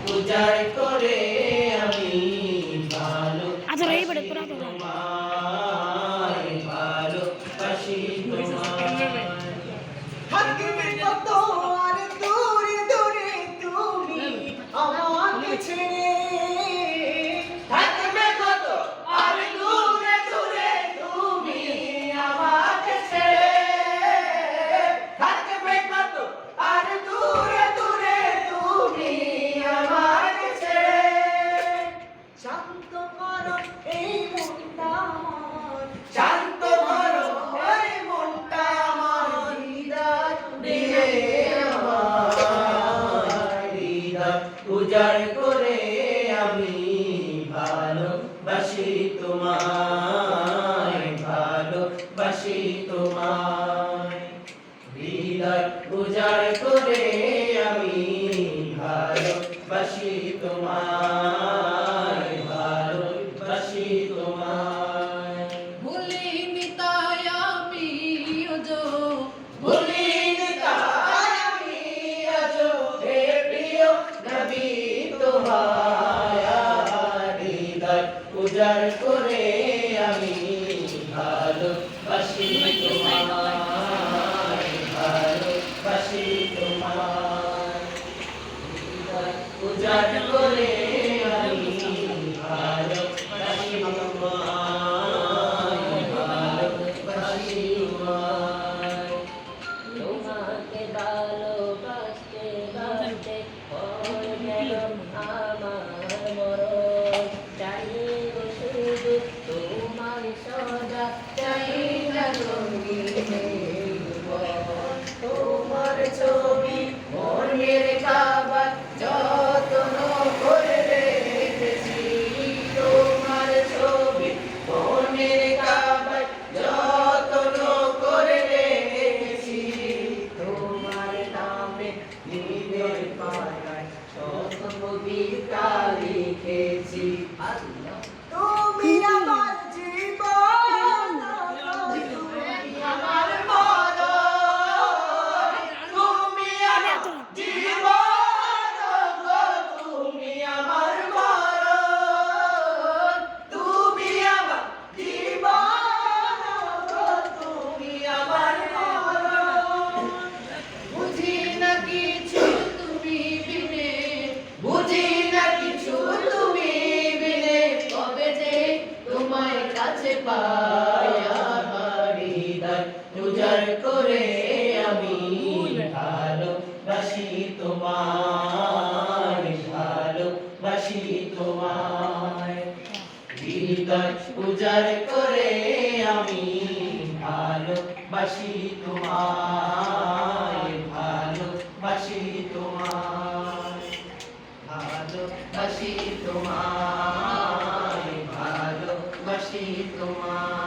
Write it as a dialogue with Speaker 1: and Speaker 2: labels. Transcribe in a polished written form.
Speaker 1: উজাড় করে আমি
Speaker 2: তোমায়
Speaker 1: ভালোবাসি তোমায়।
Speaker 3: থাকবে কত আর দূরে দূরে তুমি আমাকে ছেড়ে,
Speaker 1: থাকবে কত আর দূরে দূরে তুমি আমাকে ছেড়ে, থাকবে কত আর দূরে দূরে তুমি আমাকে ছেড়ে।
Speaker 3: শান্ত করো এই মনটা আমার,
Speaker 1: শান্ত করো এই মনটা আমার, হৃদয় দিয়ে আমার হৃদয় উজাড় করে আমি ভালোবাসি তোমায়, ভালোবাসি তোমায়। হৃদয় উজাড় করে আমি ভালোবাসি তোমায়, ভালোবাসি তোমায়।
Speaker 2: ভুলিনি তাই আমি ওজো
Speaker 1: ভুলিনি তাই আমি আজো হে প্রিয় নবী তোমায়। হৃদয় উজাড় করে আমি ভালোবাসি তোমায়, ভালোবাসি তোমায়। হৃদয় উজাড় করে আমি ভালোবাসি তোমায়, ভালোবাসি তোমায়।
Speaker 4: তোমাকে ভালোবাসতে বাসতে হয়ে গেল আমার মরণ। চাই গো শুধু তোমার সদা, চাই না রঙিন জীবন।
Speaker 1: তোমার ছবি মনের কাবার যত্ন করে রেখেছি, তোমার ছবি মনের কাবার যত্ন করে রেখেছি। তোমার নামে নিজের পাড়ায় শত কবিতা লিখেছি।
Speaker 3: তুমি আমার জীবন,
Speaker 1: তুমি আমার মরণ, তুমি আমার জীবন, তুমি আমার মরণ, তুমি আমার জীবন, তুমি আমার মরণ। বুঝি না কিছু তুমি বিনে, বুঝি না কিছু তুমি বিনে, কবে যে তোমায় কাছে পাই। আমার হৃদয় উজাড় করে আমি ভালোবাসি তোমায়, ভালোবাসি তোমায়। হৃদয় উজাড় করে আমি ভালোবাসি তোমায়, ভালোবাসি তোমায়, ভালোবাসি তোমায়, ভালোবাসি তোমায়।